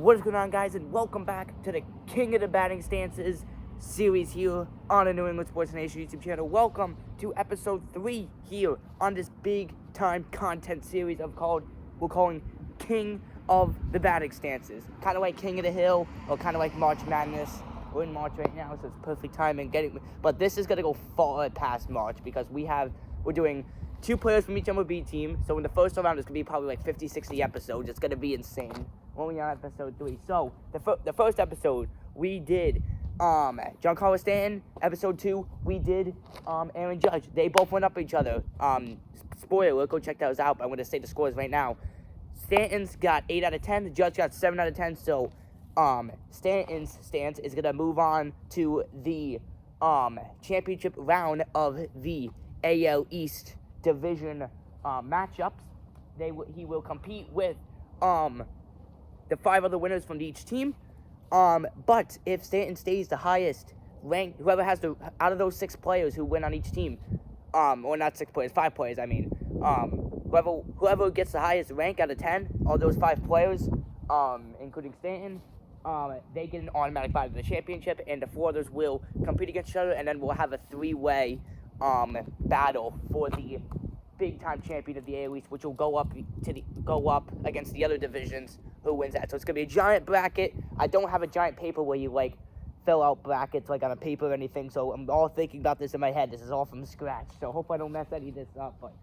What is going on, guys, and welcome back to the King of the Batting Stances series here on the New England Sports Nation YouTube channel. Welcome to episode 3 here on this big-time content series we're calling King of the Batting Stances. Kind of like King of the Hill, or kind of like March Madness. We're in March right now, so it's perfect timing but this is going to go far past March because we're doing 2 players from each MLB team. So in the first round, it's going to be probably like 50, 60 episodes. It's going to be insane. Only on episode 3. So the first episode, we did Giancarlo Stanton. Episode 2, we did Aaron Judge. They both went up each other. Spoiler, go check those out. I'm going to say the scores right now. Stanton's got 8 out of 10. Judge got 7 out of 10. So Stanton's stance is going to move on to the championship round of the AL East division matchups. He will compete with the 5 other winners from each team. But if Stanton stays the highest rank, whoever has out of those 6 players who win on each team, or not 6 players, 5 players, I mean, whoever gets the highest rank out of 10, all those 5 players, including Stanton, they get an automatic bye to the championship, and the 4 others will compete against each other, and then we'll have a 3-way battle for the big-time champion of the AL East, which will go up against the other divisions who wins that. So it's gonna be a giant bracket. I don't have a giant paper where you fill out brackets on a paper or anything. So I'm all thinking about this in my head. This is all from scratch. So hope I don't mess any of this up. But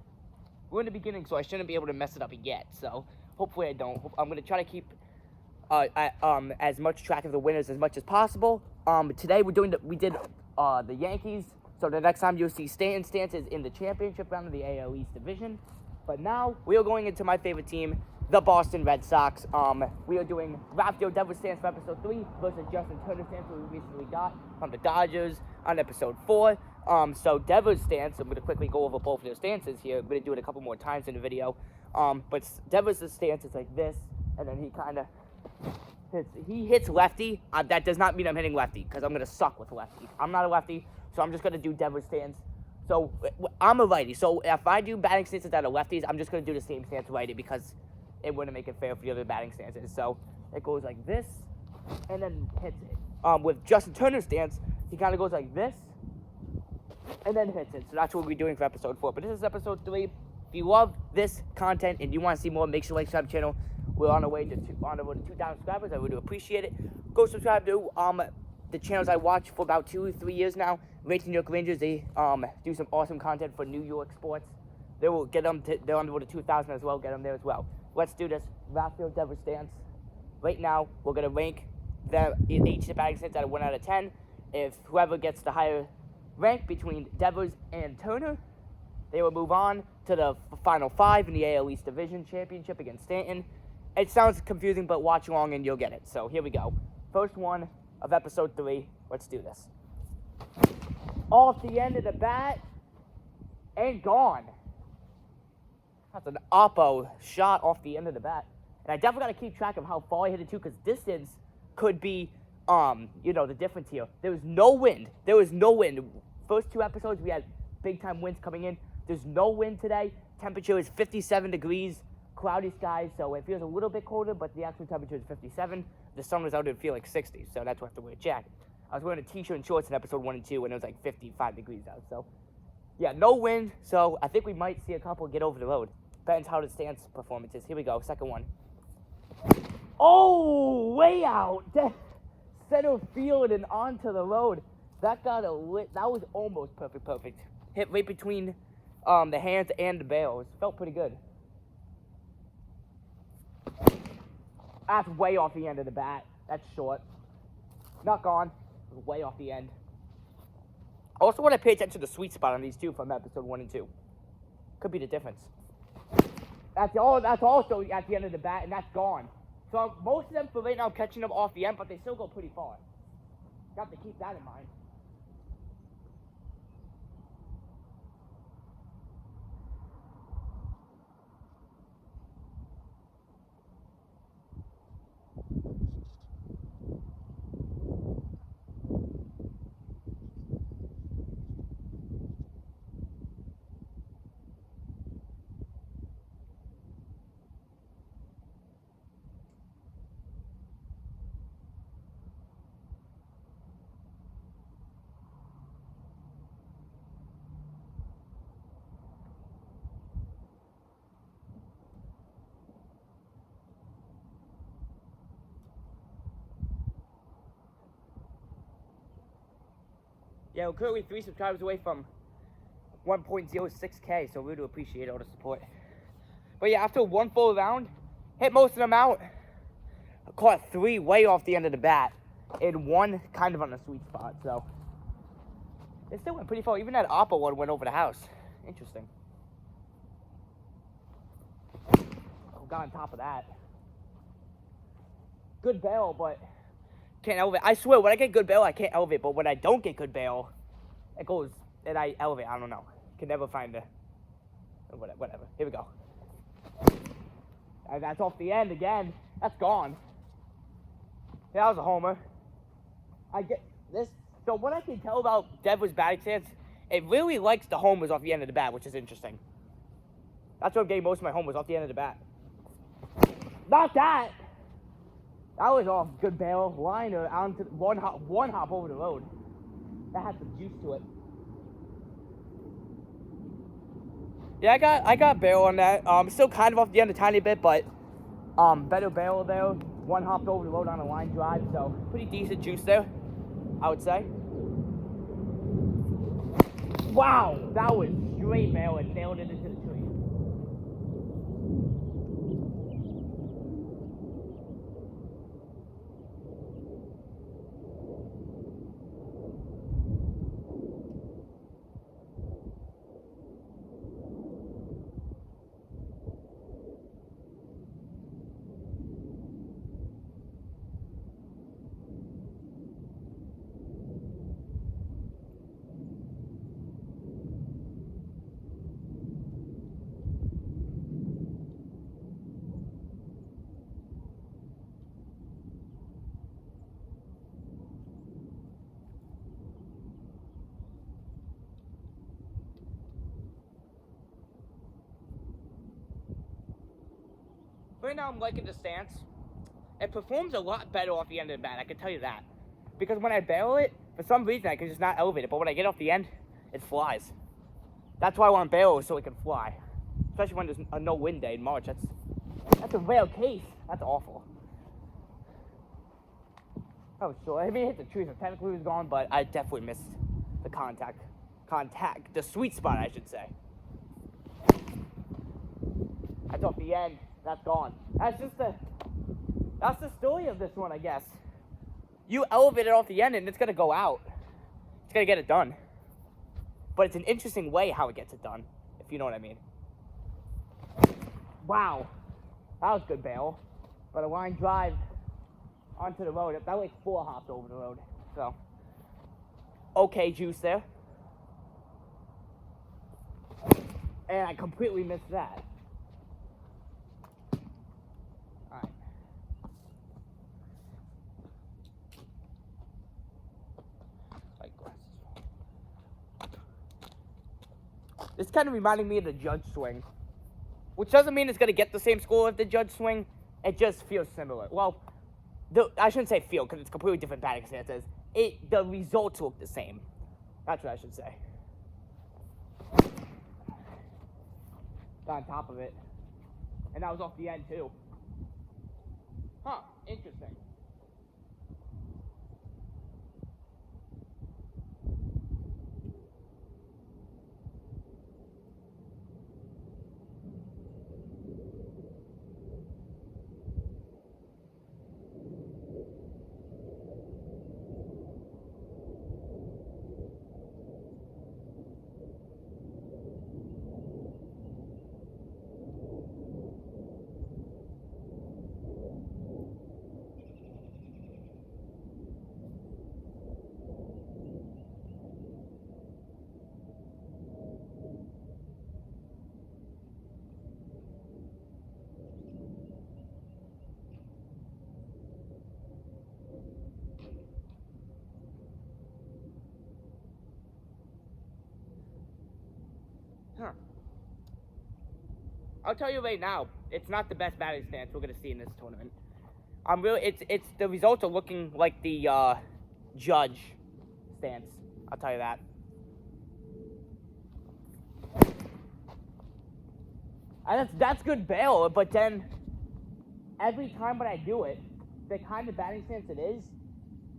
we're in the beginning, so I shouldn't be able to mess it up yet. So hopefully I don't. I'm gonna try to keep as much track of the winners as much as possible. Today we did the Yankees. So the next time you'll see Stanton stances in the championship round of the AL East division. But now we are going into my favorite team, the Boston Red Sox. We are doing Rafael Devers stance for episode 3 versus Justin Turner stance we recently got from the Dodgers on episode 4. So Devers stance, I'm going to quickly go over both of their stances here. I'm going to do it a couple more times in the video. But Devers' stance is like this, and then he kind of hits lefty. That does not mean I'm hitting lefty, because I'm going to suck with lefty. I'm not a lefty, so I'm just going to do Devers stance. So I'm a righty, so if I do batting stances that are lefties, I'm just going to do the same stance righty because it wouldn't make it fair for the other batting stances. So it goes like this, and then hits it. With Justin Turner's stance, he kind of goes like this, and then hits it. So that's what we'll be doing for episode 4. But this is episode 3. If you love this content and you want to see more, make sure you like, subscribe to the channel. We're on our way to 2,000 subscribers. I really do appreciate it. Go subscribe to the channels I watch for about 2-3 years now. Rangers, New York Rangers, they do some awesome content for New York sports. They will get them. They're on the road to 2,000 as well. Get them there as well. Let's do this. Rafael Devers stance. Right now, we're gonna rank each batting stance out of 1 out of 10. If whoever gets the higher rank between Devers and Turner, they will move on to the final 5 in the AL East Division Championship against Stanton. It sounds confusing, but watch along and you'll get it. So here we go. First one of episode 3. Let's do this. Off the end of the bat and gone. That's an oppo shot off the end of the bat. And I definitely got to keep track of how far I hit it to, because distance could be, the difference here. There was no wind. First 2 episodes, we had big-time winds coming in. There's no wind today. Temperature is 57 degrees. Cloudy skies, so it feels a little bit colder, but the actual temperature is 57. The sun was out, it would feel like 60, so that's why I have to wear a jacket. I was wearing a t-shirt and shorts in episode 1 and 2, and it was like 55 degrees out, so. Yeah, no wind, so I think we might see a couple get over the road. Depends how the stance performance is. Here we go, second one. Oh, way out! Center field and onto the road. That was almost perfect. Hit right between the hands and the barrels. Felt pretty good. That's way off the end of the bat. That's short. Not gone. Way off the end. I also want to pay attention to the sweet spot on these 2 from episode 1 and 2. Could be the difference. That's also at the end of the bat, and that's gone. So most of them for right now catching them off the end, but they still go pretty far. Got to keep that in mind. Yeah, we're currently 3 subscribers away from 1.06K, so we do appreciate all the support. But yeah, after one full round, hit most of them out. I caught 3 way off the end of the bat, and 1 kind of on the sweet spot, so it still went pretty far. Even that Oppo one went over the house. Interesting. Oh, got on top of that. Good bail, but can't elevate. I swear, when I get good bail, I can't elevate, but when I don't get good bail, it goes, and I elevate. I don't know. Can never find the, whatever. Here we go. And that's off the end again. That's gone. Yeah, that was a homer. I get this. So what I can tell about Denver's batting stance, it really likes the homers off the end of the bat, which is interesting. That's what I'm getting most of my homers, off the end of the bat. Not that. That was off good bail. Liner onto one hop over the road. That had some juice to it. Yeah, I got barrel on that. Still kind of off the end a tiny bit, but better barrel there. 1 hopped over the road on a line drive, so pretty decent juice there, I would say. Wow, that was straight barrel and nailed it into the tree. Right now I'm liking the stance. It performs a lot better off the end of the bat, I can tell you that. Because when I barrel it, for some reason I can just not elevate it, but when I get off the end, it flies. That's why I want barrel, so it can fly. Especially when there's a no wind day in March. That's a rare case. That's awful. Oh, sure. I mean, it hit the tree, so technically it was gone, but I definitely missed the contact, the sweet spot, I should say. That's off the end. That's gone. That's the story of this one, I guess. You elevate it off the end and it's gonna go out. It's gonna get it done. But it's an interesting way how it gets it done, if you know what I mean. Wow. That was good bail. But a line drive onto the road. That like 4 hopped over the road. So, okay juice there. And I completely missed that. This kind of reminded me of the Judge swing, which doesn't mean it's going to get the same score as the Judge swing. It just feels similar. Well, I shouldn't say feel, because it's completely different batting stances. The results look the same. That's what I should say. Got on top of it. And that was off the end, too. Huh, interesting. Huh. I'll tell you right now, it's not the best batting stance we're gonna see in this tournament. It's the results are looking like the Judge stance. I'll tell you that. And that's good bail, but then every time when I do it, the kind of batting stance it is,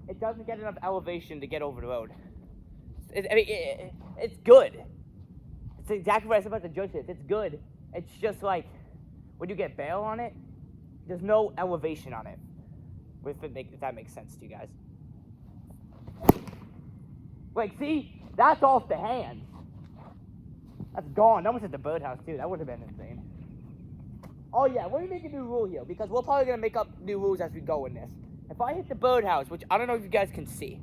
it doesn't get enough elevation to get over the road. It's good. It's exactly what I said about the judge stance. It's good. It's just like when you get bail on it, there's no elevation on it. If that makes sense to you guys. Like, see, that's off the hands. That's gone. That was at the birdhouse too. That would have been insane. Oh yeah, we're gonna make a new rule here because we're probably gonna make up new rules as we go in this. If I hit the birdhouse, which I don't know if you guys can see.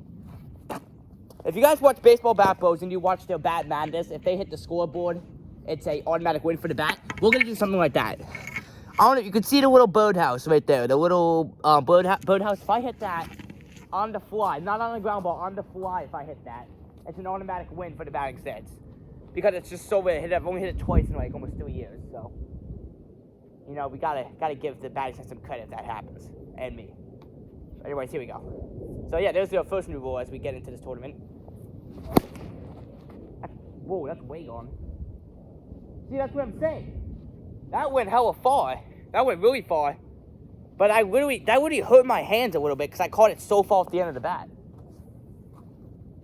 If you guys watch Baseball Bat Bros and you watch their Bat Madness, if they hit the scoreboard, it's a automatic win for the bat. We're gonna do something like that. I don't know. You can see the little birdhouse right there. The little birdhouse. If I hit that on the fly, not on the ground ball, on the fly. If I hit that, it's an automatic win for the batting stance because it's just so rare. I've only hit it twice in like almost 3 years, so. You know, we gotta give the batting stance some credit if that happens, and me. Anyways, here we go. So yeah, there's the first new rule as we get into this tournament. Whoa, that's way gone. See, that's what I'm saying. That went hella far. That went really far. But that literally hurt my hands a little bit because I caught it so far off the end of the bat.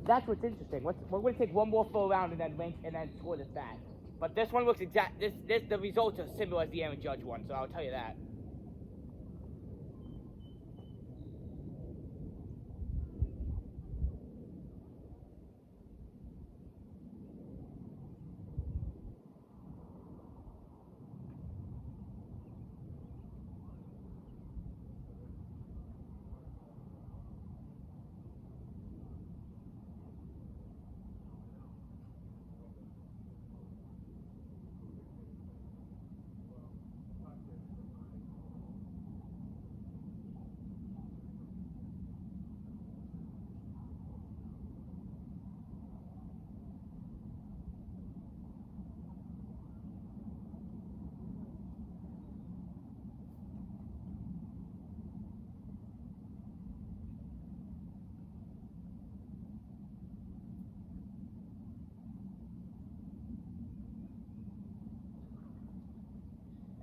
That's what's interesting. We're gonna take one more full round and then score this bat. But this one looks the results are similar as the Aaron Judge one, so I'll tell you that.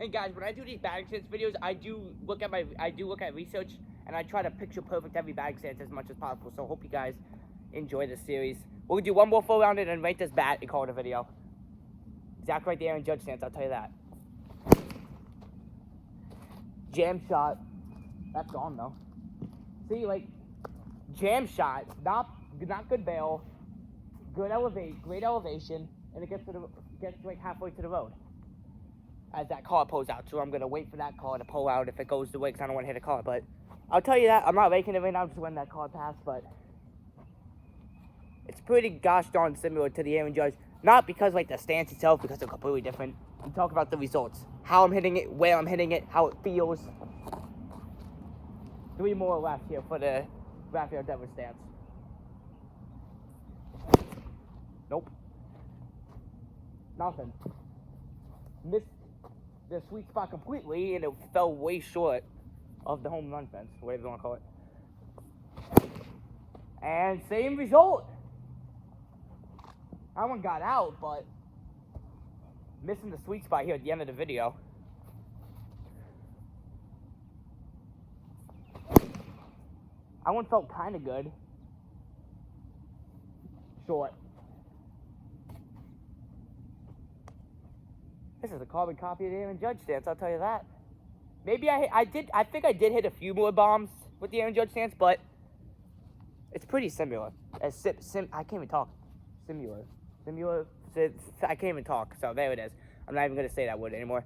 And guys, when I do these batting stance videos, I do look at research, and I try to picture perfect every batting stance as much as possible. So I hope you guys enjoy this series. We're gonna do one more full round and then rate this bat and call it a video. Exactly like the Aaron Judge stance, I'll tell you that. Jam shot. That's gone though. See, like jam shot, not good bail, great elevation, and it gets like halfway to the road. As that car pulls out, so I'm gonna wait for that car to pull out if it goes the way, because I don't want to hit a car. But I'll tell you that I'm not making it right now, just when that car passed. But it's pretty gosh darn similar to the Aaron Judge, not because like the stance itself, because they're completely different. I'm talking about the results, how I'm hitting it, where I'm hitting it, how it feels. 3 more left here for the Rafael stance. Nope. Nothing. Missed the sweet spot completely, and it fell way short of the home run fence, whatever you want to call it. And same result. That one got out, but missing the sweet spot here at the end of the video. That one felt kind of good. Short. This is a carbon copy of the Aaron Judge stance, I'll tell you that. Maybe I think I did hit a few more bombs with the Aaron Judge stance, but it's pretty similar. I can't even talk. Similar. I can't even talk, so there it is. I'm not even going to say that word anymore.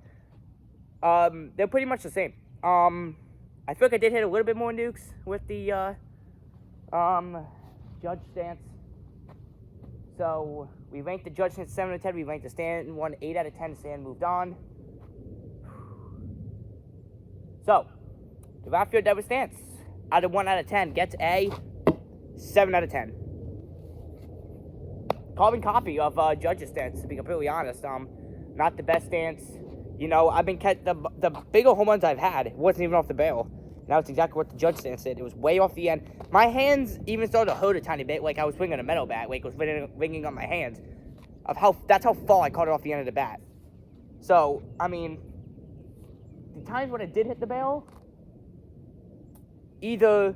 They're pretty much the same. I feel like I did hit a little bit more nukes with the Judge stance. So we ranked the Judge stance 7 out of 10. We ranked the stand one 8 out of 10. Stand moved on. So the Rafael Devil stance out of 1 out of 10 gets a 7 out of 10. Carbon copy of Judge's stance, to be completely honest. Not the best stance. You know, I've been the bigger home runs I've had, it wasn't even off the barrel. Now it's exactly what the Judge stance did. It was way off the end. My hands even started to hurt a tiny bit, like I was swinging a metal bat, like it was ringing on my hands. That's how far I caught it off the end of the bat. So, I mean, the times when I did hit the barrel, either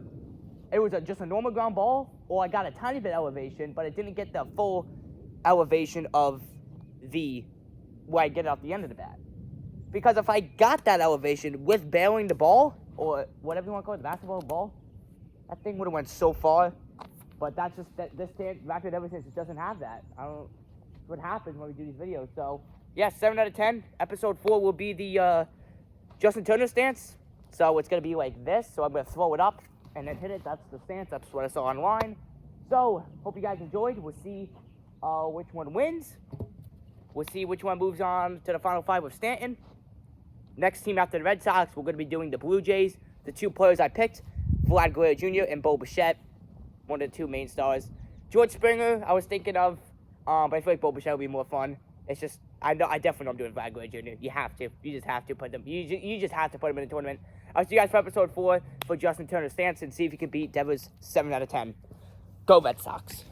it was just a normal ground ball, or I got a tiny bit elevation, but it didn't get the full elevation of where I get it off the end of the bat. Because if I got that elevation with barreling the ball, or whatever you want to call it, the basketball ball, that thing would have went so far. But that's just, this stance, Rapid ever since, it doesn't have that. I don't know what happens when we do these videos. So, yeah, 7 out of 10. Episode 4 will be the Justin Turner stance. So it's going to be like this. So I'm going to throw it up and then hit it. That's the stance. That's what I saw online. So, hope you guys enjoyed. We'll see which one wins. We'll see which one moves on to the Final 5 with Stanton. Next team after the Red Sox, we're going to be doing the Blue Jays. The 2 players I picked, Vlad Guerrero Jr. and Bo Bichette, one of the 2 main stars. George Springer, I was thinking of, but I feel like Bo Bichette would be more fun. It's just, I definitely know I'm doing Vlad Guerrero Jr. You have to. You just have to put them. You just have to put them in the tournament. I'll see you guys for episode 4 for Justin Turner stance and see if you can beat Devers 7 out of 10. Go Red Sox.